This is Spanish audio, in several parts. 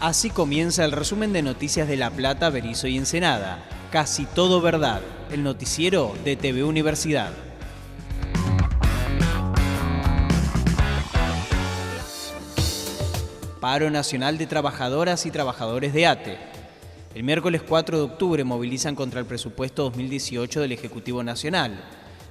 Así comienza el resumen de noticias de La Plata, Berisso y Ensenada. Casi todo verdad, el noticiero de TV Universidad. Paro nacional de trabajadoras y trabajadores de ATE. El miércoles 4 de octubre movilizan contra el presupuesto 2018 del Ejecutivo Nacional.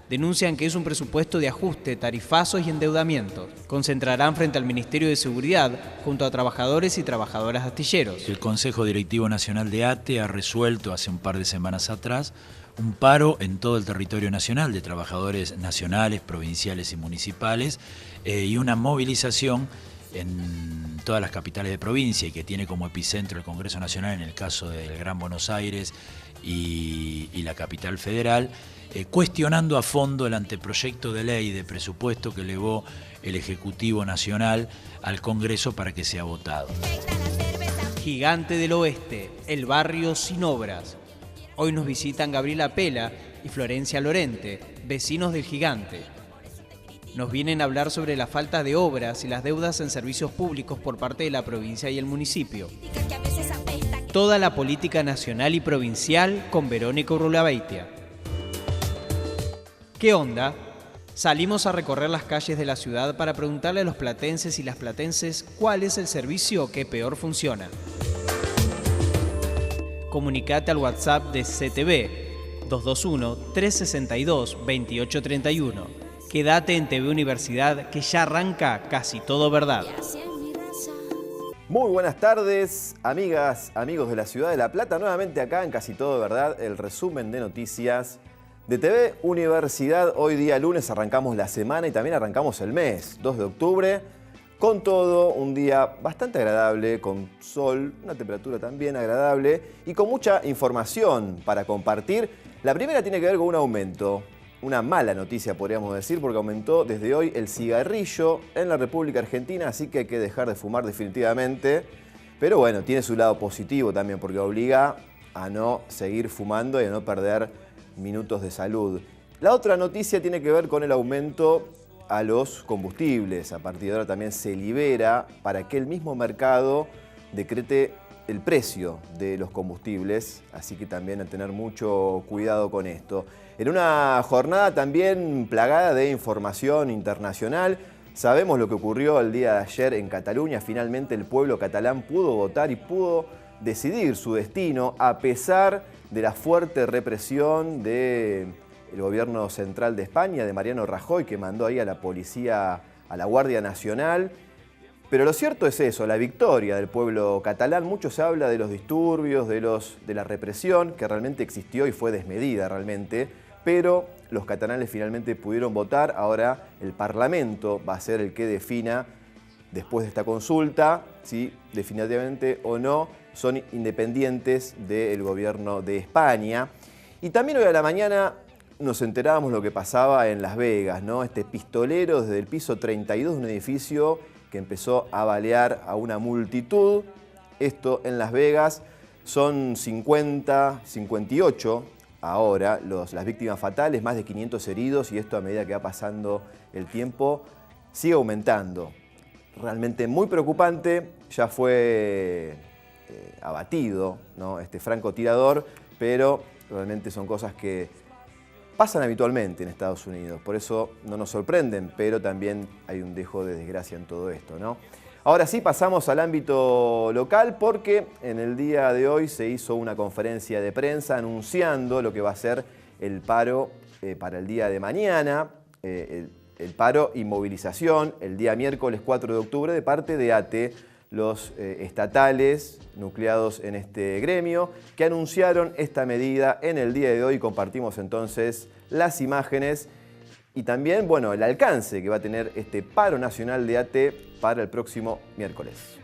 Denuncian que es un presupuesto de ajuste, tarifazos y endeudamiento. Concentrarán frente al Ministerio de Seguridad junto a trabajadores y trabajadoras astilleros. El Consejo Directivo Nacional de ATE ha resuelto hace un par de semanas atrás un paro en todo el territorio nacional de trabajadores nacionales, provinciales y municipales y una movilización en todas las capitales de provincia y que tiene como epicentro el Congreso Nacional en el caso del Gran Buenos Aires y la capital federal, cuestionando a fondo el anteproyecto de ley de presupuesto que elevó el Ejecutivo Nacional al Congreso para que sea votado. Gigante del Oeste, el barrio sin obras. Hoy nos visitan Gabriela Pela y Florencia Lorente, vecinos del Gigante. Nos vienen a hablar sobre la falta de obras y las deudas en servicios públicos por parte de la provincia y el municipio. Toda la política nacional y provincial con Verónica Urrulabeitia. ¿Qué onda? Salimos a recorrer las calles de la ciudad para preguntarle a los platenses y las platenses cuál es el servicio que peor funciona. Comunicate al WhatsApp de CTV 221-362-2831. Quédate en TV Universidad que ya arranca Casi Todo Verdad. Muy buenas tardes, amigas, amigos de la ciudad de La Plata. Nuevamente acá en Casi Todo Verdad, el resumen de noticias de TV Universidad. Hoy día lunes arrancamos la semana y también arrancamos el mes, 2 de octubre. Con todo, un día bastante agradable, con sol, una temperatura también agradable y con mucha información para compartir. La primera tiene que ver con un aumento. Una mala noticia podríamos decir, porque aumentó desde hoy el cigarrillo en la República Argentina, así que hay que dejar de fumar definitivamente. Pero bueno, tiene su lado positivo también, porque obliga a no seguir fumando y a no perder minutos de salud. La otra noticia tiene que ver con el aumento a los combustibles. A partir de ahora también se libera para que el mismo mercado decrete el precio de los combustibles, así que también a tener mucho cuidado con esto. En una jornada también plagada de información internacional, sabemos lo que ocurrió el día de ayer en Cataluña. Finalmente el pueblo catalán pudo votar y pudo decidir su destino a pesar de la fuerte represión del gobierno central de España, de Mariano Rajoy, que mandó ahí a la policía, a la Guardia Nacional. Pero lo cierto es eso, la victoria del pueblo catalán. Mucho se habla de los disturbios, de la represión, que realmente existió y fue desmedida realmente, pero los catalanes finalmente pudieron votar. Ahora el Parlamento va a ser el que defina, después de esta consulta, si definitivamente o no son independientes del gobierno de España. Y también hoy a la mañana nos enterábamos lo que pasaba en Las Vegas, ¿no? Este pistolero desde el piso 32 de un edificio que empezó a balear a una multitud. Esto en Las Vegas son 58 ahora las víctimas fatales, más de 500 heridos, y esto a medida que va pasando el tiempo sigue aumentando. Realmente muy preocupante. Ya fue abatido, ¿no?, este francotirador, pero realmente son cosas que pasan habitualmente en Estados Unidos, por eso no nos sorprenden, pero también hay un dejo de desgracia en todo esto, ¿no? Ahora sí pasamos al ámbito local, porque en el día de hoy se hizo una conferencia de prensa anunciando lo que va a ser el paro para el día de mañana, el paro y movilización el día miércoles 4 de octubre de parte de ATE, los estatales nucleados en este gremio, que anunciaron esta medida en el día de hoy. Compartimos entonces las imágenes y también, bueno, el alcance que va a tener este paro nacional de ATE para el próximo miércoles.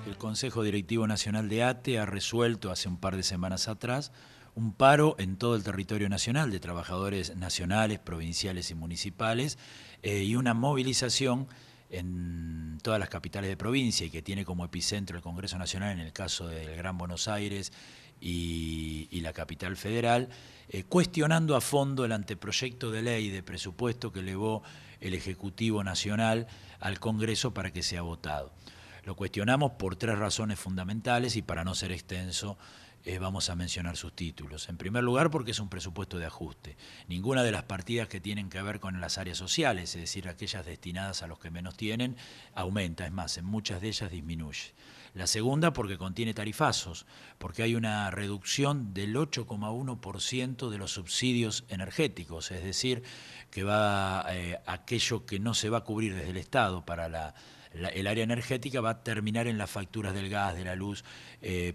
El Consejo Directivo Nacional de ATE ha resuelto hace un par de semanas atrás un paro en todo el territorio nacional de trabajadores nacionales, provinciales y municipales y una movilización en todas las capitales de provincia y que tiene como epicentro el Congreso Nacional en el caso del Gran Buenos Aires y la capital federal, cuestionando a fondo el anteproyecto de ley de presupuesto que elevó el Ejecutivo Nacional al Congreso para que sea votado. Lo cuestionamos por 3 razones fundamentales y para no ser extenso vamos a mencionar sus títulos. En primer lugar, porque es un presupuesto de ajuste. Ninguna de las partidas que tienen que ver con las áreas sociales, es decir, aquellas destinadas a los que menos tienen, aumenta. Es más, en muchas de ellas disminuye. La segunda, porque contiene tarifazos, porque hay una reducción del 8,1% de los subsidios energéticos, es decir, que va aquello que no se va a cubrir desde el Estado para el área energética va a terminar en las facturas del gas, de la luz,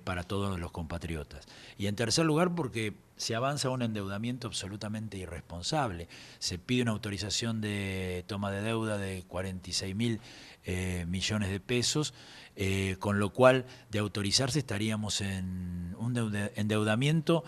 para todos los compatriotas. Y en tercer lugar, porque se avanza a un endeudamiento absolutamente irresponsable. Se pide una autorización de toma de deuda de 46.000 millones de pesos, con lo cual, de autorizarse, estaríamos en un endeudamiento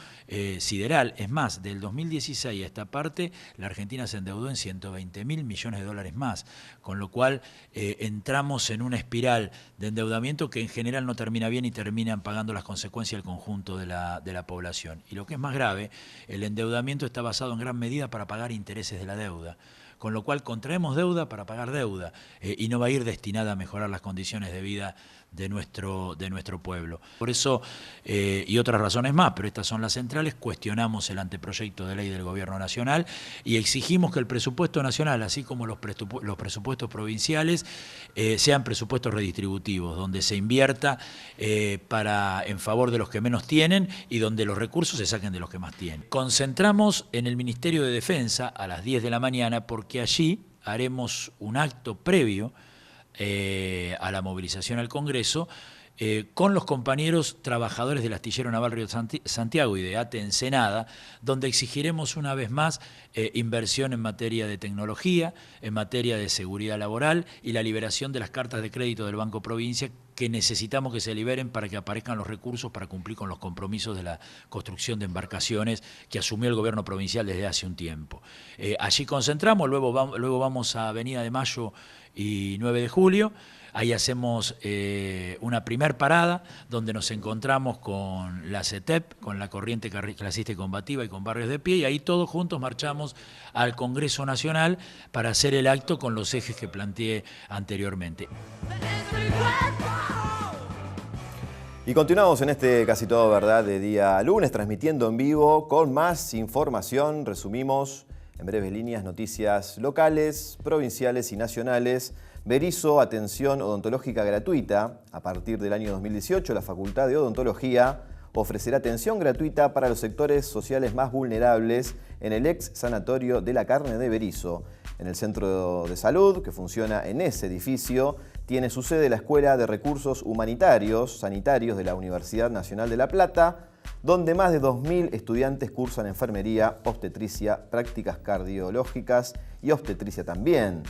sideral. Es más, del 2016 a esta parte, la Argentina se endeudó en 120.000 millones de dólares más, con lo cual entramos en una espiral de endeudamiento que en general no termina bien y terminan pagando las consecuencias el conjunto de la población. Y lo que es más grave, el endeudamiento está basado en gran medida para pagar intereses de la deuda, con lo cual contraemos deuda para pagar deuda y no va a ir destinada a mejorar las condiciones de vida de nuestro pueblo. Por eso, y otras razones más, pero estas son las centrales, cuestionamos el anteproyecto de ley del Gobierno Nacional y exigimos que el presupuesto nacional, así como los presupuestos provinciales, sean presupuestos redistributivos, donde se invierta en favor de los que menos tienen y donde los recursos se saquen de los que más tienen. Concentramos en el Ministerio de Defensa a las 10 de la mañana porque allí haremos un acto previo a la movilización al Congreso, con los compañeros trabajadores del Astillero Naval Río Santiago y de ATE Ensenada, donde exigiremos una vez más inversión en materia de tecnología, en materia de seguridad laboral y la liberación de las cartas de crédito del Banco Provincia, que necesitamos que se liberen para que aparezcan los recursos para cumplir con los compromisos de la construcción de embarcaciones que asumió el gobierno provincial desde hace un tiempo. Allí concentramos, luego vamos a Avenida de Mayo y 9 de Julio, ahí hacemos una primer parada donde nos encontramos con la CETEP, con la Corriente Clasista y Combativa y con Barrios de Pie, y ahí todos juntos marchamos al Congreso Nacional para hacer el acto con los ejes que planteé anteriormente. Y continuamos en este Casi Todo Verdad de día lunes, transmitiendo en vivo con más información. Resumimos en breves líneas noticias locales, provinciales y nacionales. Berisso, atención odontológica gratuita. A partir del año 2018, la Facultad de Odontología ofrecerá atención gratuita para los sectores sociales más vulnerables en el ex Sanatorio de la Carne de Berisso. En el centro de salud, que funciona en ese edificio, tiene su sede la Escuela de Recursos Humanitarios Sanitarios de la Universidad Nacional de La Plata, donde más de 2.000 estudiantes cursan enfermería, obstetricia, prácticas cardiológicas y obstetricia también.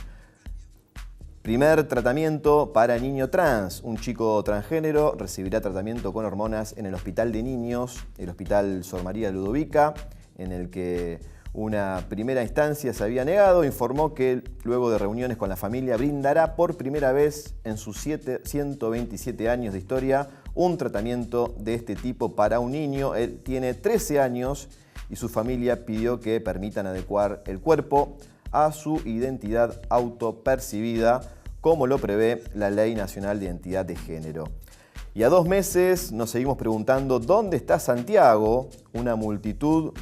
Primer tratamiento para niño trans. Un chico transgénero recibirá tratamiento con hormonas en el Hospital de Niños, el Hospital Sor María Ludovica, en el que una primera instancia se había negado. Informó que luego de reuniones con la familia brindará por primera vez en sus 127 años de historia un tratamiento de este tipo para un niño. Él tiene 13 años y su familia pidió que permitan adecuar el cuerpo a su identidad autopercibida, como lo prevé la Ley Nacional de Identidad de Género. Y a 2 meses nos seguimos preguntando ¿dónde está Santiago? Una multitud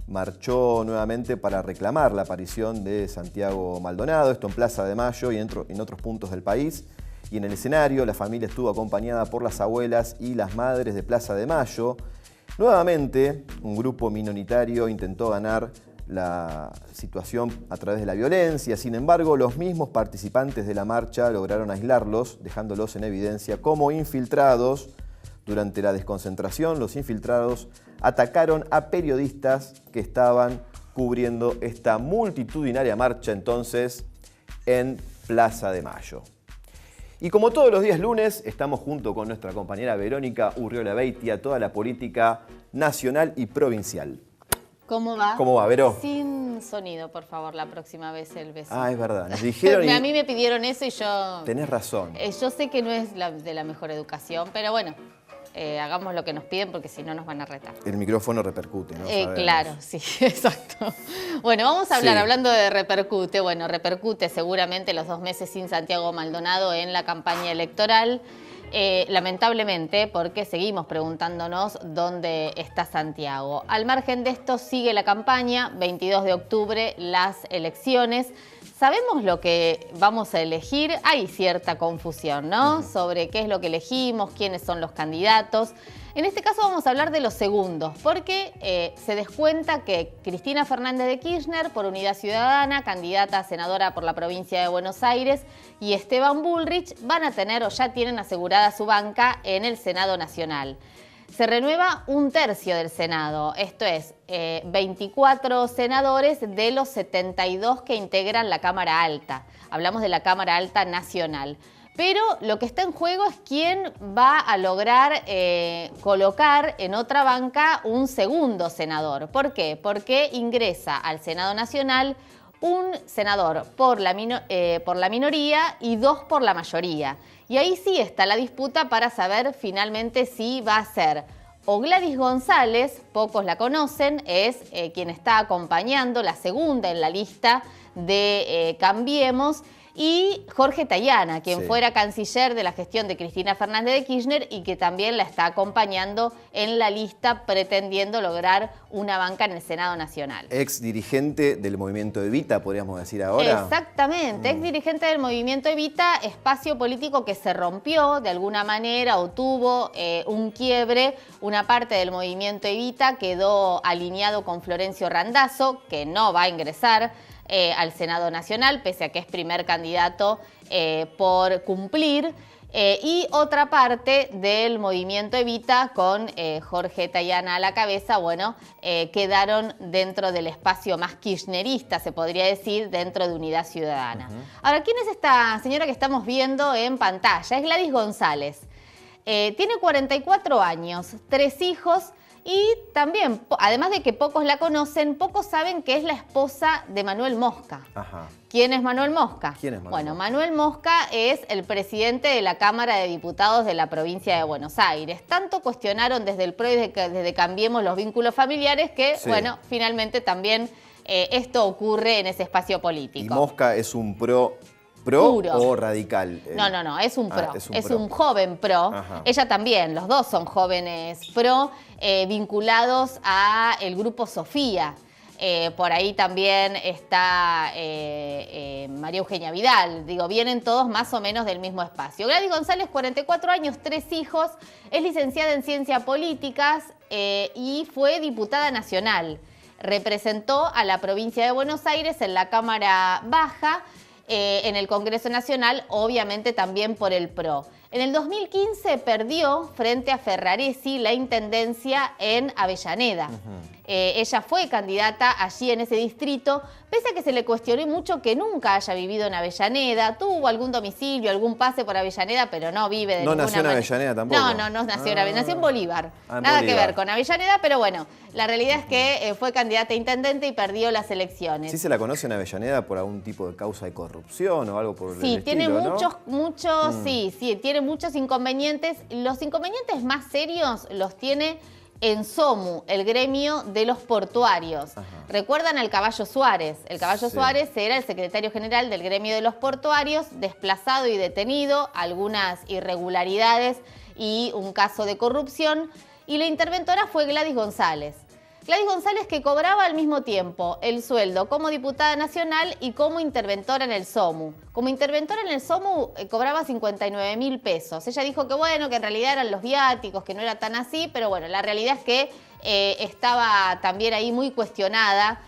marchó nuevamente para reclamar la aparición de Santiago Maldonado, esto en Plaza de Mayo y en otros puntos del país. Y en el escenario la familia estuvo acompañada por las abuelas y las madres de Plaza de Mayo. Nuevamente, un grupo minoritario intentó ganar la situación a través de la violencia. Sin embargo, los mismos participantes de la marcha lograron aislarlos, dejándolos en evidencia como infiltrados. Durante la desconcentración, los infiltrados atacaron a periodistas que estaban cubriendo esta multitudinaria marcha entonces en Plaza de Mayo. Y como todos los días lunes, estamos junto con nuestra compañera Verónica Urriola Beitia, toda la política nacional y provincial. ¿Cómo va? ¿Cómo va, Vero? Sin sonido, por favor, la próxima vez el beso. Ah, es verdad. Nos dijeron A mí me pidieron eso y yo... Tenés razón. Yo sé que no es de la mejor educación, pero bueno, hagamos lo que nos piden porque si no nos van a retar. El micrófono repercute, ¿no? Claro, sí, exacto. Bueno, vamos a hablar, hablando de repercute. Bueno, repercute seguramente los 2 meses sin Santiago Maldonado en la campaña electoral. Lamentablemente, porque seguimos preguntándonos dónde está Santiago. Al margen de esto, sigue la campaña, 22 de octubre, las elecciones. ¿Sabemos lo que vamos a elegir? Hay cierta confusión, ¿no? Sobre qué es lo que elegimos, quiénes son los candidatos. En este caso vamos a hablar de los segundos, porque se descuenta que Cristina Fernández de Kirchner, por Unidad Ciudadana, candidata a senadora por la provincia de Buenos Aires, y Esteban Bullrich van a tener o ya tienen asegurada su banca en el Senado Nacional. Se renueva 1/3 del Senado, esto es, 24 senadores de los 72 que integran la Cámara Alta. Hablamos de la Cámara Alta Nacional. Pero lo que está en juego es quién va a lograr colocar en otra banca un segundo senador. ¿Por qué? Porque ingresa al Senado Nacional un senador por la minoría y 2 por la mayoría. Y ahí sí está la disputa para saber finalmente si va a ser o Gladys González, pocos la conocen, es quien está acompañando, la segunda en la lista de Cambiemos, y Jorge Tayana, quien fuera canciller de la gestión de Cristina Fernández de Kirchner y que también la está acompañando en la lista pretendiendo lograr una banca en el Senado Nacional. Ex dirigente del movimiento Evita, podríamos decir ahora. Exactamente, ex dirigente del movimiento Evita, espacio político que se rompió de alguna manera o tuvo un quiebre. Una parte del movimiento Evita quedó alineado con Florencio Randazzo, que no va a ingresar al Senado Nacional, pese a que es primer candidato por cumplir. Y otra parte del movimiento Evita, con Jorge Tayana a la cabeza, bueno, quedaron dentro del espacio más kirchnerista, se podría decir, dentro de Unidad Ciudadana. Ahora, ¿quién es esta señora que estamos viendo en pantalla? Es Gladys González. Tiene 44 años, 3 hijos. Y también, además de que pocos la conocen, pocos saben que es la esposa de Manuel Mosca. Ajá. ¿Quién es Manuel Mosca? ¿Quién es Manuel? Bueno, Manuel Mosca es el presidente de la Cámara de Diputados de la provincia de Buenos Aires. Tanto cuestionaron desde el PRO y desde Cambiemos los vínculos familiares que, bueno, finalmente también esto ocurre en ese espacio político. ¿Y Mosca es un pro o radical? No, es un pro. Es un joven pro. Ajá. Ella también, los dos son jóvenes pro, vinculados a el grupo Sofía. Por ahí también está María Eugenia Vidal. Digo, vienen todos más o menos del mismo espacio. Gladys González, 44 años, 3 hijos, es licenciada en Ciencias Políticas y fue diputada nacional. Representó a la provincia de Buenos Aires en la Cámara Baja, en el Congreso Nacional, obviamente también por el PRO. En el 2015 perdió frente a Ferraresi la intendencia en Avellaneda. Ella fue candidata allí en ese distrito, pese a que se le cuestionó mucho que nunca haya vivido en Avellaneda. Tuvo algún domicilio, algún pase por Avellaneda, pero no vive de ninguna manera. ¿No nació en Avellaneda tampoco? No nació en Avellaneda, nació en Bolívar. Nada que ver con Avellaneda, pero bueno, la realidad es que fue candidata a intendente y perdió las elecciones. ¿Sí se la conoce en Avellaneda por algún tipo de causa de corrupción o algo por el estilo? Sí, tiene muchos, sí, tiene muchos inconvenientes. Los inconvenientes más serios los tiene en SOMU, el gremio de los portuarios. Ajá. ¿Recuerdan al Caballo Suárez? El Caballo Suárez era el secretario general del gremio de los portuarios, desplazado y detenido, algunas irregularidades y un caso de corrupción. Y la interventora fue Gladys González. Gladys González, que cobraba al mismo tiempo el sueldo como diputada nacional y como interventora en el SOMU. Como interventora en el SOMU cobraba 59.000 pesos. Ella dijo que bueno, que en realidad eran los viáticos, que no era tan así, pero bueno, la realidad es que estaba también ahí muy cuestionada.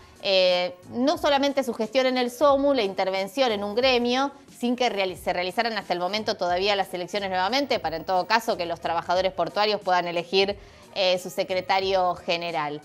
No solamente su gestión en el SOMU, la intervención en un gremio, sin que se realizaran hasta el momento todavía las elecciones nuevamente, para en todo caso que los trabajadores portuarios puedan elegir su secretario general.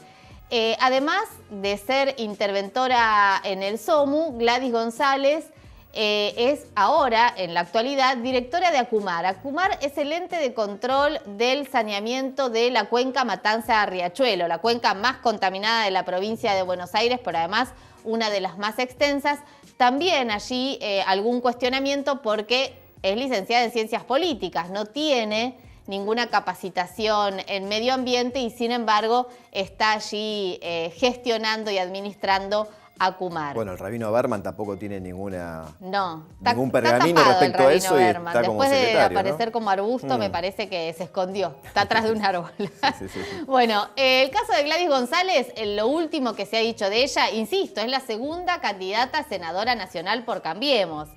Además de ser interventora en el SOMU, Gladys González es ahora, en la actualidad, directora de ACUMAR. ACUMAR es el ente de control del saneamiento de la cuenca Matanza-Riachuelo, la cuenca más contaminada de la provincia de Buenos Aires, pero además una de las más extensas. También allí algún cuestionamiento porque es licenciada en Ciencias Políticas, no tiene ninguna capacitación en medio ambiente y sin embargo está allí gestionando y administrando ACUMAR. Bueno, el rabino Berman tampoco tiene ningún pergamino está respecto a eso y Berman. está como Después de secretario, aparecer ¿no? como arbusto, me parece que se escondió, está atrás de un árbol. Sí. Bueno, el caso de Gladys González, lo último que se ha dicho de ella, insisto, es la segunda candidata a senadora nacional por Cambiemos.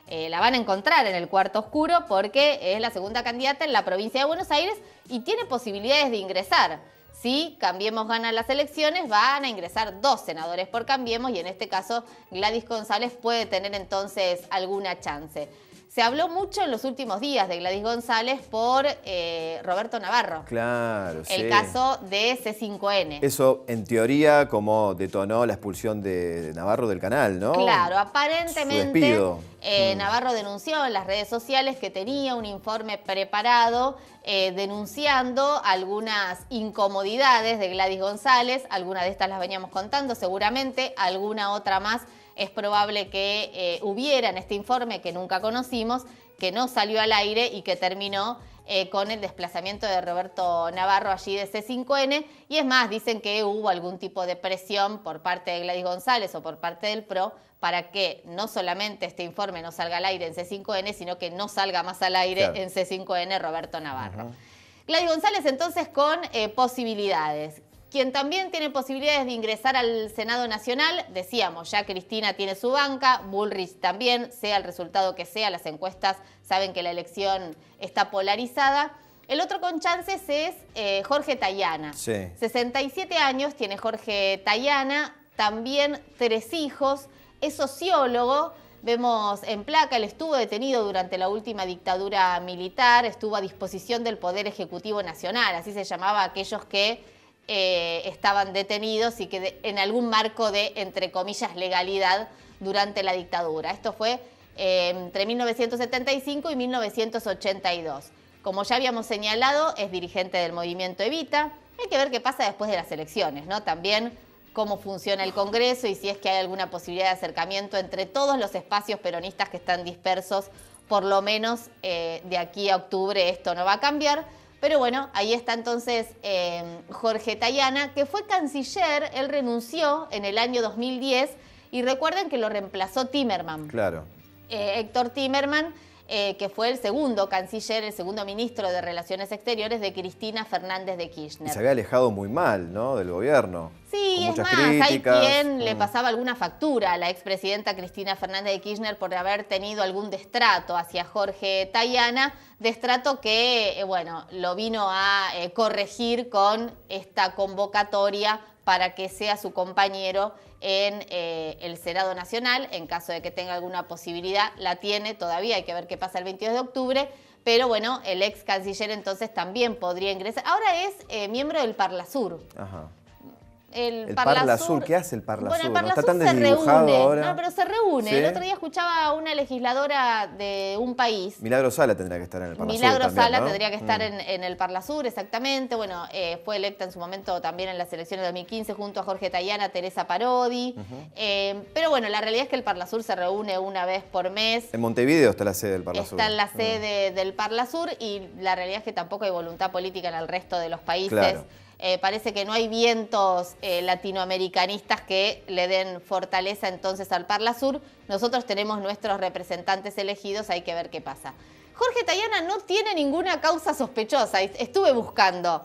La van a encontrar en el cuarto oscuro porque es la segunda candidata en la provincia de Buenos Aires y tiene posibilidades de ingresar. Si Cambiemos gana las elecciones, van a ingresar 2 senadores por Cambiemos y en este caso Gladys González puede tener entonces alguna chance. Se habló mucho en los últimos días de Gladys González por Roberto Navarro. Claro, sí. El caso de C5N. Eso, en teoría, como detonó la expulsión de Navarro del canal, ¿no? Claro, Su aparentemente despido. Navarro denunció en las redes sociales que tenía un informe preparado denunciando algunas incomodidades de Gladys González. Algunas de estas las veníamos contando, seguramente alguna otra más es probable que hubiera en este informe que nunca conocimos, que no salió al aire y que terminó con el desplazamiento de Roberto Navarro allí de C5N. Y es más, dicen que hubo algún tipo de presión por parte de Gladys González o por parte del PRO para que no solamente este informe no salga al aire en C5N, sino que no salga más al aire en C5N Roberto Navarro. Gladys González entonces con posibilidades. Quien también tiene posibilidades de ingresar al Senado Nacional, decíamos, ya Cristina tiene su banca, Bullrich también, sea el resultado que sea, las encuestas saben que la elección está polarizada. El otro con chances es Jorge Tayana. Sí. 67 años tiene Jorge Tayana, también 3 hijos, es sociólogo. Vemos en placa, él estuvo detenido durante la última dictadura militar, estuvo a disposición del Poder Ejecutivo Nacional, así se llamaba a aquellos que estaban detenidos y que en algún marco de, entre comillas, legalidad durante la dictadura. Esto fue entre 1975 y 1982. Como ya habíamos señalado, es dirigente del movimiento Evita. Hay que ver qué pasa después de las elecciones, ¿no? También cómo funciona el Congreso y si es que hay alguna posibilidad de acercamiento entre todos los espacios peronistas que están dispersos, por lo menos de aquí a octubre esto no va a cambiar. Pero bueno, ahí está entonces Jorge Tayana, que fue canciller, él renunció en el año 2010 y recuerden que lo reemplazó Timerman. Claro. Héctor Timerman, que fue el segundo canciller, el segundo ministro de Relaciones Exteriores de Cristina Fernández de Kirchner. Y se había alejado muy mal, ¿no?, del gobierno. Sí, con es muchas más, críticas. hay quien le pasaba alguna factura a la expresidenta Cristina Fernández de Kirchner por haber tenido algún destrato hacia Jorge Tayana, destrato que, bueno, lo vino a corregir con esta convocatoria para que sea su compañero en el Senado Nacional, en caso de que tenga alguna posibilidad, la tiene todavía, hay que ver qué pasa el 22 de octubre, pero bueno, el ex canciller entonces también podría ingresar. Ahora es miembro del Parlasur. Ajá. El Parlasur, ¿qué hace el Parlasur? Bueno, el ¿No está Parlasur tan se desdibujado reúne. ahora? No, pero se reúne. ¿Sí? El otro día escuchaba a una legisladora de un país. Milagro Sala tendría que estar en el Parlasur. Milagro también, Sala ¿no? tendría que estar en el Parlasur, exactamente. Bueno, fue electa en su momento también en las elecciones de 2015 junto a Jorge Tayana, Teresa Parodi. Pero bueno, la realidad es que el Parlasur se reúne una vez por mes. En Montevideo está la sede del Parlasur. Está en la sede del Parlasur y la realidad es que tampoco hay voluntad política en el resto de los países. Claro. Parece que no hay vientos latinoamericanistas que le den fortaleza entonces al Parlasur. Nosotros tenemos nuestros representantes elegidos, hay que ver qué pasa. Jorge Tayana no tiene ninguna causa sospechosa. Estuve buscando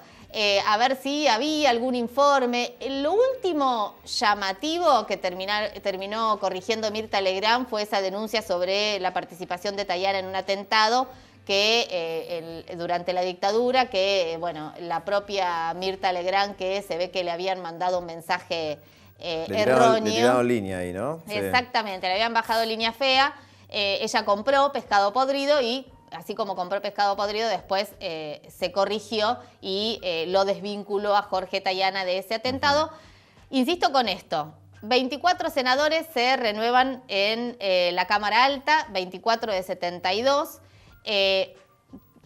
a ver si había algún informe. Lo último llamativo que terminó corrigiendo Mirta Legrand fue esa denuncia sobre la participación de Tayana en un atentado que durante la dictadura, que bueno, la propia Mirta Legrand, que se ve que le habían mandado un mensaje erróneo. Le tiraron línea ahí, ¿no? Exactamente, le habían bajado línea fea. Ella compró pescado podrido y así como compró pescado podrido, después se corrigió y lo desvinculó a Jorge Tayana de ese atentado. Insisto con esto. 24 senadores se renuevan en la Cámara Alta, 24 de 72.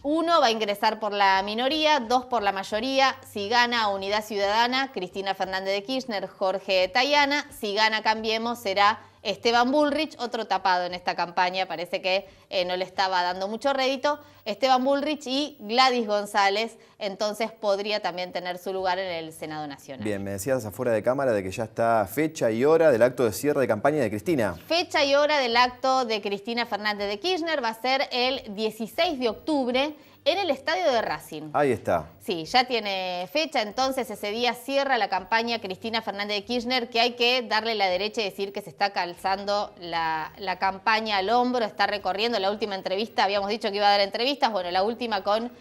Uno va a ingresar por la minoría, 2 por la mayoría. Si gana Unidad Ciudadana, Cristina Fernández de Kirchner, Jorge Tayana. Si gana Cambiemos, será Esteban Bullrich, otro tapado en esta campaña, parece que no le estaba dando mucho rédito. Esteban Bullrich y Gladys González, entonces podría también tener su lugar en el Senado Nacional. Bien, me decías afuera de cámara de que ya está fecha y hora del acto de cierre de campaña de Cristina. Fecha y hora del acto de Cristina Fernández de Kirchner va a ser el 16 de octubre en el estadio de Racing. Ahí está. Sí, ya tiene fecha, entonces ese día cierra la campaña Cristina Fernández de Kirchner, que hay que darle la derecha y decir que se está calzando la campaña al hombro, está recorriendo. La última entrevista, habíamos dicho que iba a dar entrevistas, bueno, la última con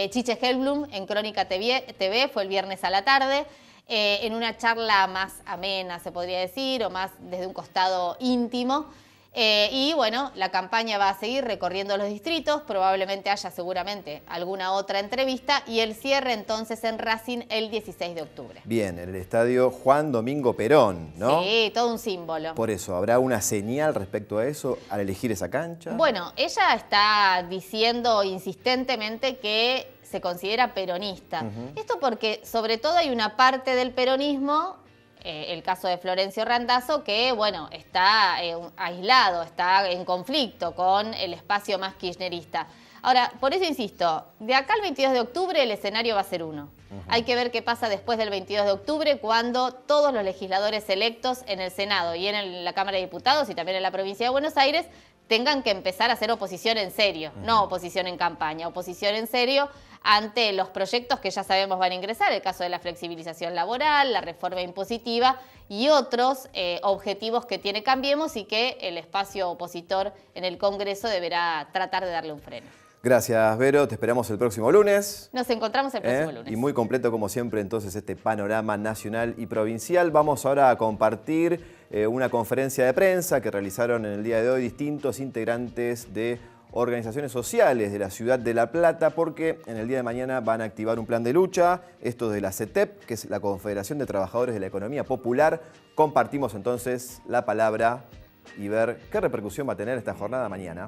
Chiche Helblum en Crónica TV, fue el viernes a la tarde, en una charla más amena, se podría decir, o más desde un costado íntimo. Y bueno, la campaña va a seguir recorriendo los distritos, probablemente haya seguramente alguna otra entrevista y el cierre entonces en Racing el 16 de octubre. Bien, en el estadio Juan Domingo Perón, ¿no? Sí, todo un símbolo. Por eso, ¿habrá una señal respecto a eso al elegir esa cancha? Bueno, ella está diciendo insistentemente que se considera peronista. Esto porque sobre todo hay una parte del peronismo, el caso de Florencio Randazzo, que bueno, está aislado, está en conflicto con el espacio más kirchnerista. Ahora, por eso insisto, de acá al 22 de octubre el escenario va a ser uno. Hay que ver qué pasa después del 22 de octubre, cuando todos los legisladores electos en el Senado y en la Cámara de Diputados y también en la provincia de Buenos Aires tengan que empezar a hacer oposición en serio, no oposición en campaña, oposición en serio ante los proyectos que ya sabemos van a ingresar, el caso de la flexibilización laboral, la reforma impositiva y otros objetivos que tiene Cambiemos y que el espacio opositor en el Congreso deberá tratar de darle un freno. Gracias, Vero. Te esperamos el próximo lunes. Nos encontramos el próximo lunes. Y muy completo, como siempre, entonces, este panorama nacional y provincial. Vamos ahora a compartir una conferencia de prensa que realizaron en el día de hoy distintos integrantes de organizaciones sociales de la ciudad de La Plata, porque en el día de mañana van a activar un plan de lucha, esto de la CETEP, que es la Confederación de Trabajadores de la Economía Popular. Compartimos entonces la palabra y ver qué repercusión va a tener esta jornada mañana.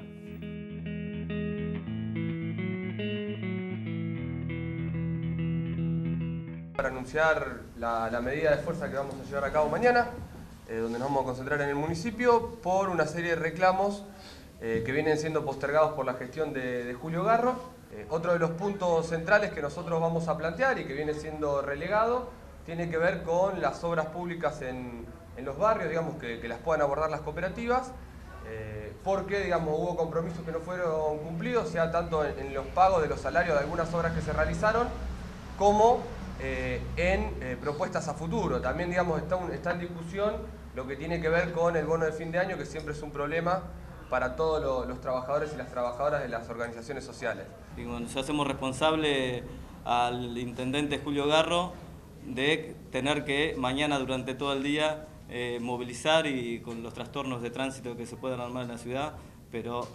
Para anunciar la medida de fuerza que vamos a llevar a cabo mañana, donde nos vamos a concentrar en el municipio por una serie de reclamos que vienen siendo postergados por la gestión de Julio Garro. Otro de los puntos centrales que nosotros vamos a plantear y que viene siendo relegado tiene que ver con las obras públicas en los barrios, digamos, que las puedan abordar las cooperativas, porque, digamos, hubo compromisos que no fueron cumplidos, sea tanto en los pagos de los salarios de algunas obras que se realizaron, como en propuestas a futuro. También, digamos, está en discusión lo que tiene que ver con el bono de fin de año, que siempre es un problema para todos los trabajadores y las trabajadoras de las organizaciones sociales. Y bueno, nos hacemos responsable al intendente Julio Garro de tener que mañana durante todo el día movilizar, y con los trastornos de tránsito que se puedan armar en la ciudad, pero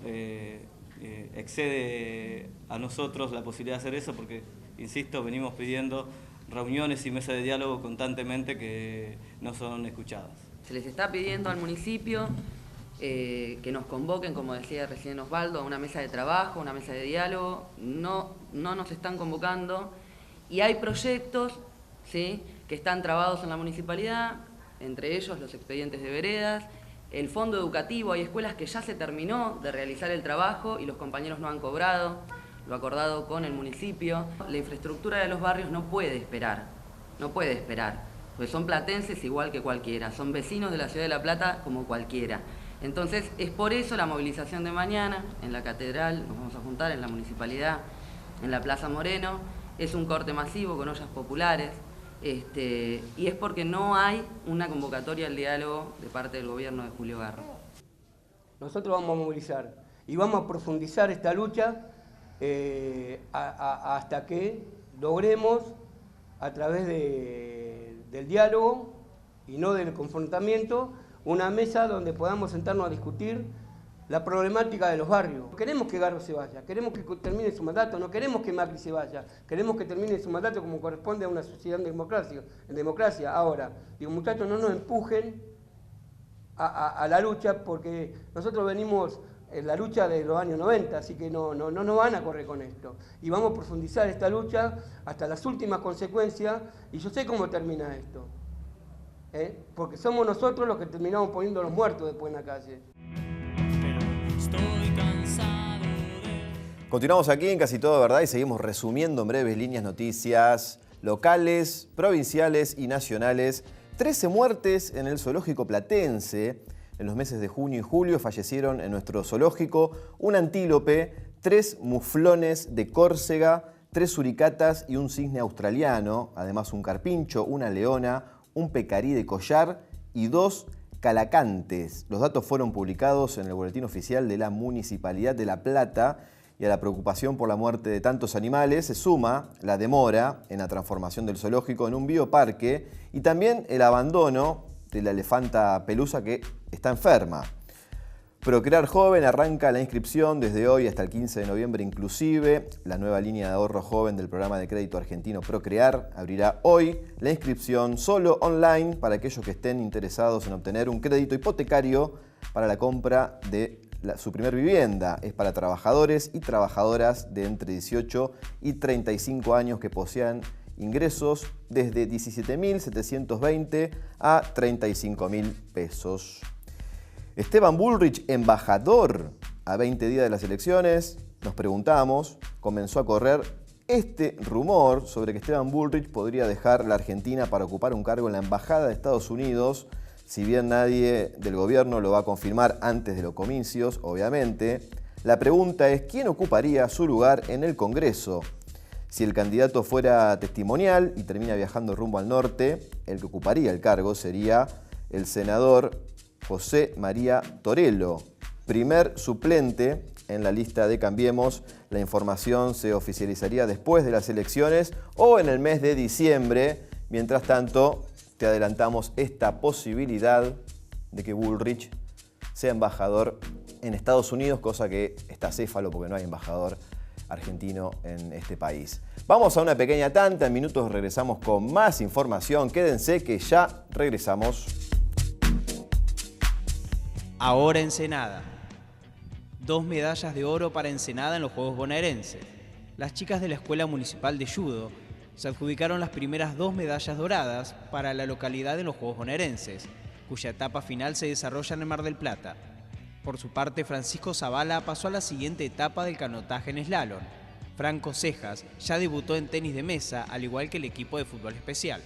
excede a nosotros la posibilidad de hacer eso porque, insisto, venimos pidiendo reuniones y mesas de diálogo constantemente que no son escuchadas. Se les está pidiendo al municipio que nos convoquen, como decía recién Osvaldo, a una mesa de trabajo, una mesa de diálogo. No nos están convocando y hay proyectos, ¿sí?, que están trabados en la municipalidad, entre ellos los expedientes de veredas, el fondo educativo. Hay escuelas que ya se terminó de realizar el trabajo y los compañeros no han cobrado lo acordado con el municipio. La infraestructura de los barrios no puede esperar, porque son platenses igual que cualquiera, son vecinos de la ciudad de La Plata como cualquiera. Entonces, es por eso la movilización de mañana en la catedral, nos vamos a juntar en la municipalidad, en la Plaza Moreno, es un corte masivo con ollas populares, y es porque no hay una convocatoria al diálogo de parte del gobierno de Julio Garro. Nosotros vamos a movilizar y vamos a profundizar esta lucha hasta que logremos, a través del diálogo y no del confrontamiento, una mesa donde podamos sentarnos a discutir la problemática de los barrios. Queremos que Garro se vaya, queremos que termine su mandato, no queremos que Macri se vaya, queremos que termine su mandato como corresponde a una sociedad en democracia. Ahora, digo, muchachos, no nos empujen a la lucha, porque nosotros venimos en la lucha de los años 90, así que no nos van a correr con esto. Y vamos a profundizar esta lucha hasta las últimas consecuencias, y yo sé cómo termina esto. porque somos nosotros los que terminamos poniendo los muertos después en la calle. Continuamos aquí en Casi Todo Verdad y seguimos resumiendo en breves líneas noticias locales, provinciales y nacionales. 13 muertes en el zoológico platense. En los meses de junio y julio fallecieron en nuestro zoológico un antílope, 3 muflones de Córcega, 3 suricatas y un cisne australiano, además un carpincho, una leona, un pecarí de collar y 2 calacantes. Los datos fueron publicados en el boletín oficial de la Municipalidad de La Plata. Y a la preocupación por la muerte de tantos animales se suma la demora en la transformación del zoológico en un bioparque y también el abandono de la elefanta pelusa que está enferma. Procrear Joven arranca la inscripción desde hoy hasta el 15 de noviembre inclusive. La nueva línea de ahorro joven del programa de crédito argentino Procrear abrirá hoy la inscripción solo online para aquellos que estén interesados en obtener un crédito hipotecario para la compra de su primer vivienda. Es para trabajadores y trabajadoras de entre 18 y 35 años que posean ingresos desde 17.720 a 35.000 pesos. Esteban Bullrich, embajador a 20 días de las elecciones, nos preguntamos, comenzó a correr este rumor sobre que Esteban Bullrich podría dejar la Argentina para ocupar un cargo en la Embajada de Estados Unidos. Si bien nadie del gobierno lo va a confirmar antes de los comicios, obviamente, la pregunta es ¿quién ocuparía su lugar en el Congreso? Si el candidato fuera testimonial y termina viajando rumbo al norte, el que ocuparía el cargo sería el senador José María Torello, primer suplente en la lista de Cambiemos. La información se oficializaría después de las elecciones o en el mes de diciembre. Mientras tanto, te adelantamos esta posibilidad de que Bullrich sea embajador en Estados Unidos, cosa que está céfalo porque no hay embajador argentino en este país. Vamos a una pequeña tanda, en minutos regresamos con más información. Quédense que ya regresamos. Ahora Ensenada. 2 medallas de oro para Ensenada en los Juegos Bonaerenses. Las chicas de la Escuela Municipal de Judo se adjudicaron las primeras 2 medallas doradas para la localidad en los Juegos Bonaerenses, cuya etapa final se desarrolla en el Mar del Plata. Por su parte, Francisco Zavala pasó a la siguiente etapa del canotaje en slalom. Franco Cejas ya debutó en tenis de mesa, al igual que el equipo de fútbol especial.